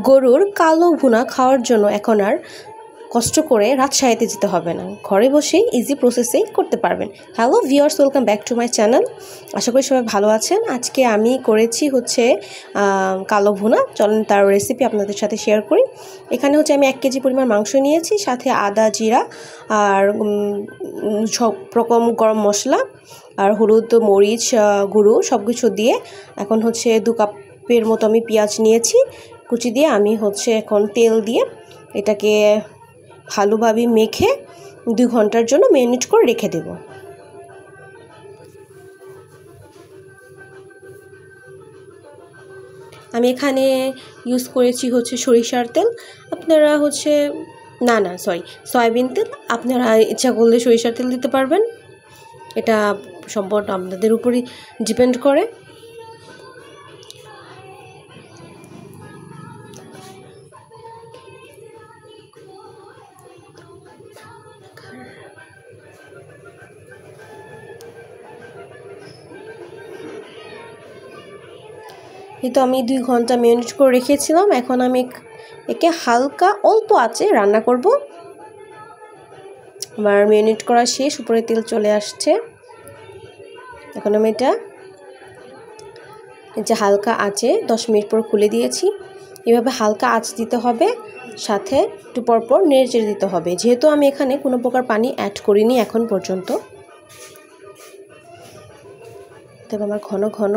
গরুর কালো ভুনা খাওয়ার জন্য এখন আর কষ্ট করে রাজশাহীতে যেতে হবে না, ঘরে বসেই ইজি প্রসেসেই করতে পারবেন। Hello viewers, welcome back to my channel. আশা করি সবাই ভালো আছেন। আজকে আমি করেছি হচ্ছে কালো ভুনা। চলেন তার রেসিপি আপনাদের সাথে শেয়ার করি। এখানে হচ্ছে আমি 1 কেজি পরিমাণ মাংস নিয়েছি, সাথে আদা, জিরা আর সব রকম গরম মশলা আর হলুদ, মরিচ গুঁড়ো সব কিছু দিয়ে এখন হচ্ছে 2 কাপের মতো আমি পেঁয়াজ নিয়েছি কুচি দিয়ে। আমি হচ্ছে এখন তেল দিয়ে এটাকে ভালোভাবে মেখে 2 ঘন্টার জন্য ম্যারিনেট করে রেখে দেব। আমি এখানে ইউজ করেছি হচ্ছে সরিষার তেল। আপনারা হচ্ছে সয়াবিন তেল। আপনারা ইচ্ছা করলে সরিষার তেল দিতে পারবেন, এটা সম্পূর্ণ আপনাদের উপরই ডিপেন্ড করে। কিন্তু আমি 2 ঘন্টা ম্যারিনেট করে রেখেছিলাম। এখন আমি একে হালকা অল্প আঁচে রান্না করব। আমার ম্যারিনেট করা শেষ, উপরে তেল চলে আসছে। এখন আমি এটা যে হালকা আঁচে 10 মিনিট পর খুলে দিয়েছি। এভাবে হালকা আঁচ দিতে হবে, সাথে একটু পরপর নেড়েচেড়ে দিতে হবে। যেহেতু আমি এখানে কোনো প্রকার পানি অ্যাড করিনি এখন পর্যন্ত, তবে আমার ঘন ঘন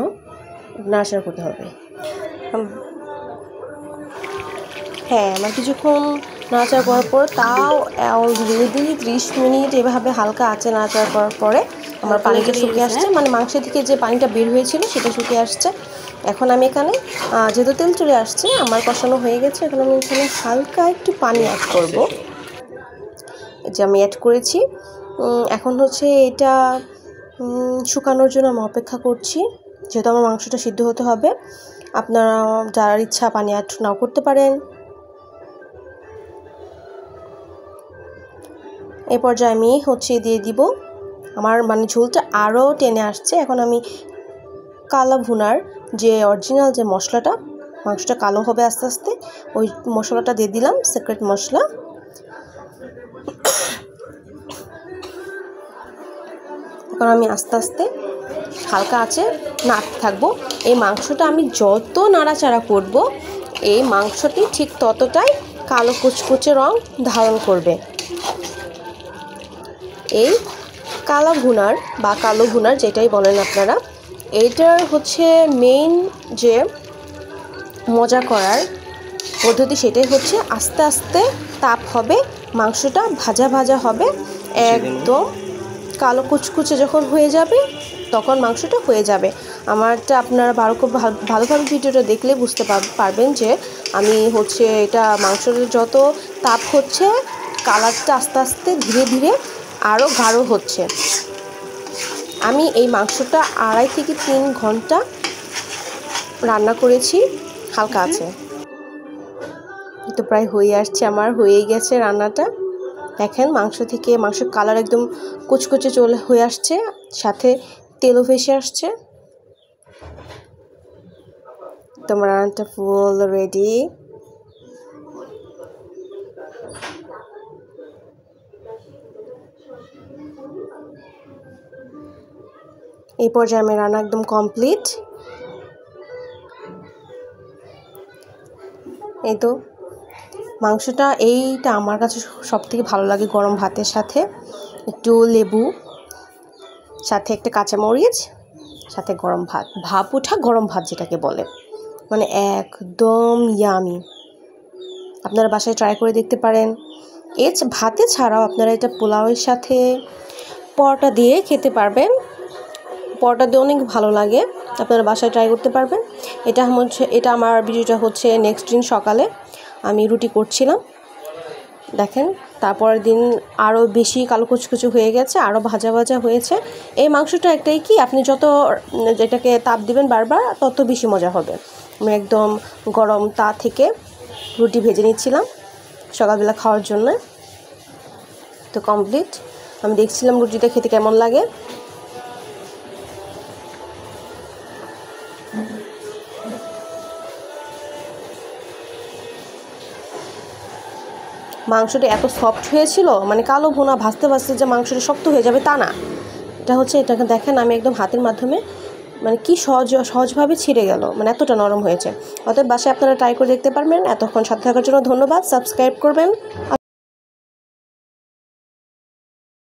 নাড়াচাড়া করতে হবে। হ্যাঁ, আমার কিছুক্ষণ নাড়াচাড়া করার পর, তাও অলরেডি 30 মিনিট এভাবে হালকা আঁচে নাড়াচাড়া করার পরে আমার পানিটা শুকিয়ে আসছে, মানে মাংস থেকে যে পানিটা বের হয়েছিল সেটা শুকিয়ে আসছে। এখন আমি এখানে যেহেতু তেল চলে আসছে, আমার কষানো হয়ে গেছে। এখন আমি এখানে হালকা একটু পানি অ্যাড করব, যে আমি অ্যাড করেছি। এখন হচ্ছে এটা শুকানোর জন্য আমি অপেক্ষা করছি, যেহেতু আমার মাংসটা সিদ্ধ হতে হবে। আপনারা যার ইচ্ছা পানি অ্যাড নাও করতে পারেন। এই পর্যায়ে আমি হচ্ছে দিয়ে দিব, আমার মানে ঝোলটা আরও টেনে আসছে। এখন আমি কালো ভুনার যে অরিজিনাল যে মশলাটা, মাংসটা কালো হবে আস্তে আস্তে, ওই মশলাটা দিয়ে দিলাম, সিক্রেট মশলা। এখন আমি আস্তে আস্তে হালকা আঁচে নাড়তে থাকবো। এই মাংসটা আমি যত নাড়াচাড়া করব, এই মাংসটি ঠিক ততটাই কালো কুচকুচে রং ধারণ করবে। এই কালো ভুনার যেটাই বলেন আপনারা, এইটার হচ্ছে মেইন যে মজা করার পদ্ধতি, সেটাই হচ্ছে আস্তে আস্তে তাপ হবে, মাংসটা ভাজা ভাজা হবে, একদম কালো কুচকুচে যখন হয়ে যাবে তখন মাংসটা হয়ে যাবে। আমারটা আপনারা ভালোভাবে ভিডিওটা দেখলে বুঝতে পারবেন যে আমি হচ্ছে এটা মাংসের যত তাপ হচ্ছে, কালারটা আস্তে আস্তে ধীরে ধীরে আরও গাঢ় হচ্ছে। আমি এই মাংসটা 2.5 থেকে 3 ঘন্টা রান্না করেছি হালকা আছে। তো প্রায় হয়ে আসছে, আমার হয়েই গেছে রান্নাটা। দেখেন মাংসের কালার একদম কুচকুচে হয়ে আসছে, সাথে তেলও ভেসে আসছে। তোমার রান্নাটা ফুল রেডি। এই পর্যায়ে আমি রান্না একদম কমপ্লিট। এই তো মাংসটা, এইটা আমার কাছে সবথেকে ভালো লাগে গরম ভাতের সাথে, একটু লেবু, সাথে একটা কাঁচামরিচ, সাথে গরম ভাত, ভাপ ওঠা গরম ভাত যেটাকে বলে, মানে একদম ইয়ামি। আপনারা বাসায় ট্রাই করে দেখতে পারেন। ভাতে ছাড়াও আপনারা এটা পোলাওয়ের সাথে, পরোটা দিয়ে খেতে পারবেন। পরোটা দিয়ে অনেক ভালো লাগে, আপনারা বাসায় ট্রাই করতে পারবেন। এটা আমার ভিডিওটা হচ্ছে নেক্সট দিন সকালে আমি রুটি করছিলাম। দেখেন তারপরের দিন আরও বেশি কালো কুচকুচু হয়ে গেছে, আরও ভাজা ভাজা হয়েছে। এই মাংসটা একটাই কি, আপনি যত যেটাকে তাপ দিবেন বারবার, তত বেশি মজা হবে। আমি একদম গরম তা থেকে রুটি ভেজে নিচ্ছিলাম সকালবেলা খাওয়ার জন্য। তো কমপ্লিট, আমি দেখছিলাম রুটিটা খেতে কেমন লাগে। মাংসটা এত সফট হয়েছিল, মানে কালো ভুনা ভাজতে ভাজতে যে মাংসটা শক্ত হয়ে যাবে তা না। এটা হচ্ছে, এটাকে দেখেন আমি একদম হাতের মাধ্যমে মানে কি সহজভাবে ছিঁড়ে গেল, মানে এতটা নরম হয়েছে। অতএব বাসায় আপনারা ট্রাই করে দেখতে পারবেন। এতক্ষণ সাথে থাকার জন্য ধন্যবাদ। সাবস্ক্রাইব করবেন।